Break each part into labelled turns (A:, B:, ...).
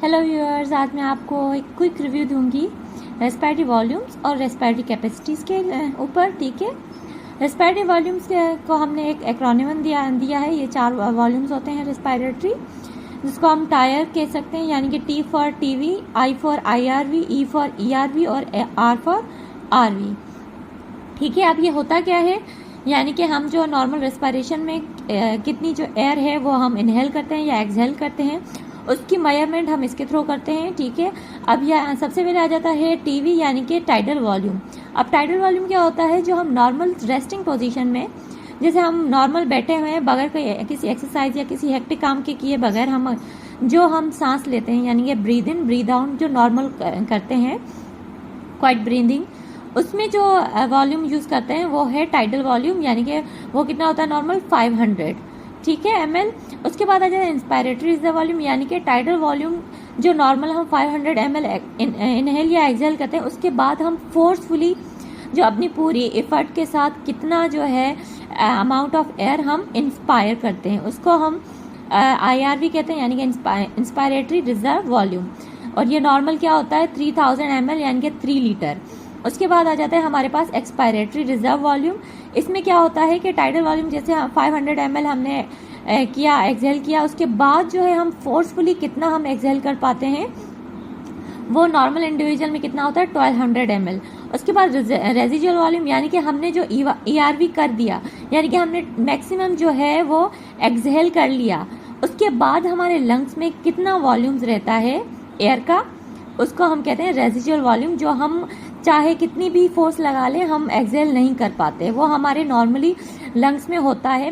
A: Hello viewers, आज मैं आपको एक क्विक रिव्यू दूंगी रेस्पिरेटरी वॉल्यूम्स और रेस्पिरेटरी कैपेसिटीज़ के ऊपर। ठीक है, रेस्पिरेटरी वॉल्यूम्स को हमने एक एक्रोनिम दिया है। ये 4 वॉल्यूम्स होते हैं रेस्पिरेटरी, जिसको हम टायर कह सकते हैं, यानी कि T for TV, I for IRV, E for ERV और आर फॉर RV। ठीक है, अब ये होता क्या है, यानी कि हम जो नॉर्मल रेस्पिरेशन में कितनी जो एयर है वो हम इनहेल करते हैं या एक्सहेल करते हैं, उसकी मेजरमेंट हम इसके थ्रू करते हैं। ठीक है, अब यह सबसे पहले आ जाता है टीवी, यानी कि टाइडल वॉल्यूम। अब टाइडल वॉल्यूम क्या होता है, जो हम नॉर्मल रेस्टिंग पोजीशन में, जैसे हम नॉर्मल बैठे हुए हैं बगैर किसी एक्सरसाइज या किसी हेक्टिक काम के किए बगैर हम सांस लेते हैं, यानी कि ब्रीद इन ब्रीद आउट जो नॉर्मल करते हैं, क्वाइट ब्रीदिंग, उसमें जो वॉल्यूम यूज़ करते हैं वो है टाइडल वॉल्यूम, यानी कि वो कितना होता है नॉर्मल 500। ठीक है, ml। उसके बाद आ जाता है इंस्पायरेटरी रिजर्व वॉल्यूम, यानी कि टाइडल वॉल्यूम जो नॉर्मल हम 500 ml इनहेल या एक्सहेल करते हैं, उसके बाद हम फोर्सफुली जो अपनी पूरी एफर्ट के साथ कितना जो है अमाउंट ऑफ एयर हम इंस्पायर करते हैं, उसको हम IRV कहते हैं, यानी कि इंस्पायरेटरी रिजर्व वॉल्यूम। और ये नॉर्मल क्या होता है 3000 ml, यानी कि 3 लीटर। उसके बाद आ जाता है हमारे पास एक्सपायरेटरी रिजर्व वॉल्यूम। इसमें क्या होता है कि टाइडल वॉल्यूम जैसे 500 ml हमने किया, एक्सहेल किया, उसके बाद जो है हम फोर्सफुली कितना हम एक्सहेल कर पाते हैं, वो नॉर्मल इंडिविजुअल में कितना होता है 1200 ml। उसके बाद रेजिजुअल वॉल्यूम, यानी कि हमने जो ERV कर दिया, यानी कि हमने मैक्सिमम जो है वो एक्सहेल कर लिया, उसके बाद हमारे लंग्स में कितना वॉल्यूम्स रहता है एयर का, उसको हम कहते हैं रेजिजुअल वॉल्यूम। जो हम चाहे कितनी भी फोर्स लगा लें, हम एक्सहेल नहीं कर पाते, वो हमारे नॉर्मली लंग्स में होता है।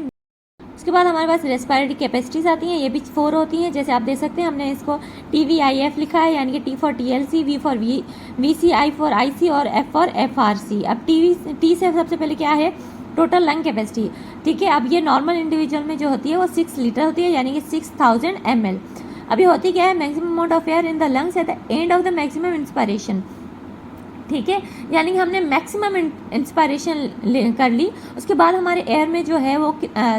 A: उसके बाद हमारे पास रेस्पिरेटरी कैपेसिटीज आती हैं, ये भी 4 होती हैं। जैसे आप देख सकते हैं, हमने इसको TVIF लिखा है, यानी कि T for TLC, V for VC, I for IC और F फॉर FRC। अब T से सबसे पहले क्या है, टोटल लंग कैपेसिटी। ठीक है, अब ये नॉर्मल इंडिविजुअल में जो होती है वो 6 लीटर होती है, यानी कि 6000 ml। अभी होती क्या है, maximum amount of air in the lungs at the end of the maximum inspiration. ठीक है, यानी कि हमने मैक्सिमम इंस्पायरेशन कर ली, उसके बाद हमारे एयर में जो है वो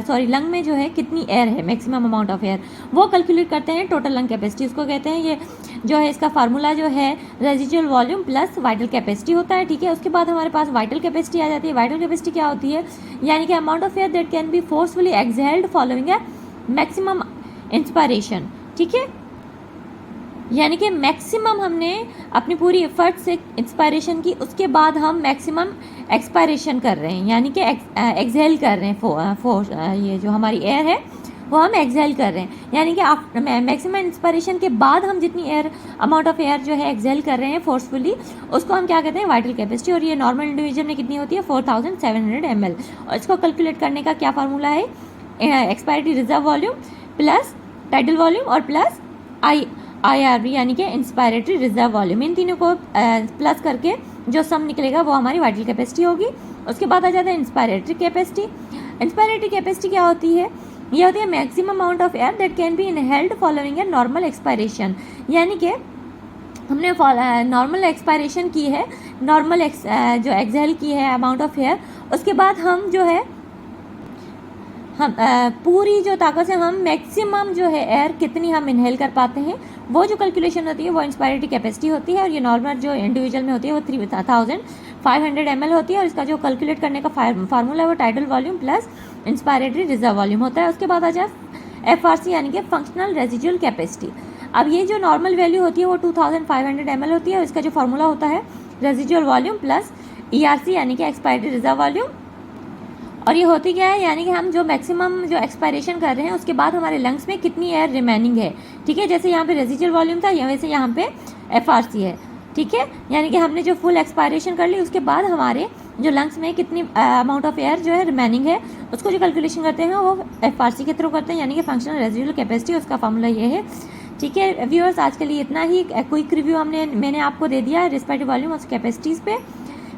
A: लंग में जो है कितनी एयर है, मैक्सिमम अमाउंट ऑफ एयर, वो कैलकुलेट करते हैं टोटल लंग कैपेसिटी, उसको कहते हैं। ये जो है इसका फार्मूला जो है residual volume plus vital capacity होता है। ठीक है, उसके बाद हमारे पास वाइटल कैपेसिटी आ जाती है। वाइटल कैपेसिटी क्या होती है, यानी कि amount of air that can be forcefully exhaled following A maximum inspiration. ठीक है, यानी कि मैक्सिमम हमने अपनी पूरी एफर्ट से इंस्पायरेशन की, उसके बाद हम मैक्सिमम एक्सपायरेशन कर रहे हैं, यानी कि एक्सहेल कर रहे हैं। ये जो हमारी एयर है वो हम एक्सहेल कर रहे हैं, यानी कि मैक्सिमम इंस्पायरेशन के बाद हम जितनी एयर अमाउंट ऑफ एयर जो है एक्सहेल कर रहे हैं फोर्सफुली, उसको हम क्या कहते हैं वाइटल कैपेसिटी। और ये नॉर्मल इंडिविजुअल में कितनी होती है 4700 ml। और इसको कैलकुलेट करने का क्या फार्मूला है, expiratory reserve volume plus tidal volume और प्लस IRV, यानी कि इंस्पायरेटरी रिजर्व वॉल्यूम। इन तीनों को प्लस करके जो सम निकलेगा वो हमारी वाइटल कैपेसिटी होगी। उसके बाद आ जाता है इंस्पायरेटरी कैपेसिटी। इंस्पायरेटरी कैपेसिटी क्या होती है, ये होती है maximum amount of air that can be inhaled following a normal expiration, यानी कि हमने नॉर्मल एक्सपायरेशन की है, नॉर्मल जो एक्सहेल की है अमाउंट ऑफ एयर, उसके बाद हम जो है हम पूरी जो ताकत से हम मैक्सिमम जो है एयर कितनी हम इनहेल कर पाते हैं, वो जो कैलकुलेशन होती है वो इंस्पायरेटरी कैपेसिटी होती है। और ये नॉर्मल जो इंडिविजुअल में होती है वो 3500 ml होती है। और इसका जो कैलकुलेट करने का फार्मूला है वो tidal volume plus inspiratory reserve volume होता है। उसके बाद आ जाए FRC, यानी कि फंक्शनल रेजिजुअल कैपेसिटी। अब ये जो नॉर्मल वैल्यू होती है वो 2500 ml होती है, और इसका जो फार्मूला होता है रेजिजुअल वॉल्यूम प्लस ERC, यानी कि एक्सपायरेटरी रिजर्व वॉल्यूम। और ये होती क्या है, यानी कि हम जो मैक्सिमम जो एक्सपायरेशन कर रहे हैं उसके बाद हमारे लंग्स में कितनी एयर रिमेनिंग है। ठीक है, जैसे यहाँ पे रेजिजुअल वॉल्यूम था, वैसे यहाँ पे FRC है। ठीक है, यानी कि हमने जो फुल एक्सपायरेशन कर ली, उसके बाद हमारे जो लंग्स में कितनी अमाउंट ऑफ एयर जो है रिमेनिंग है, उसको जो कैलकुलेशन करते हैं वो FRC के थ्रू करते हैं, यानी कि फंक्शनल रेजिजुअल कैपेसिटी, उसका फॉर्मूला ये है। ठीक है व्यूअर्स, आज के लिए इतना ही। क्विक रिव्यू मैंने आपको दे दिया है रेस्पिरेटरी वॉल्यूम और कैपेसिटीज़ पे।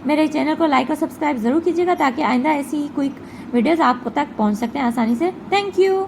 A: मेरे चैनल को लाइक और सब्सक्राइब ज़रूर कीजिएगा, ताकि आइंदा ऐसी क्विक वीडियोज़ आपको तक पहुंच सकते हैं आसानी से। Thank you.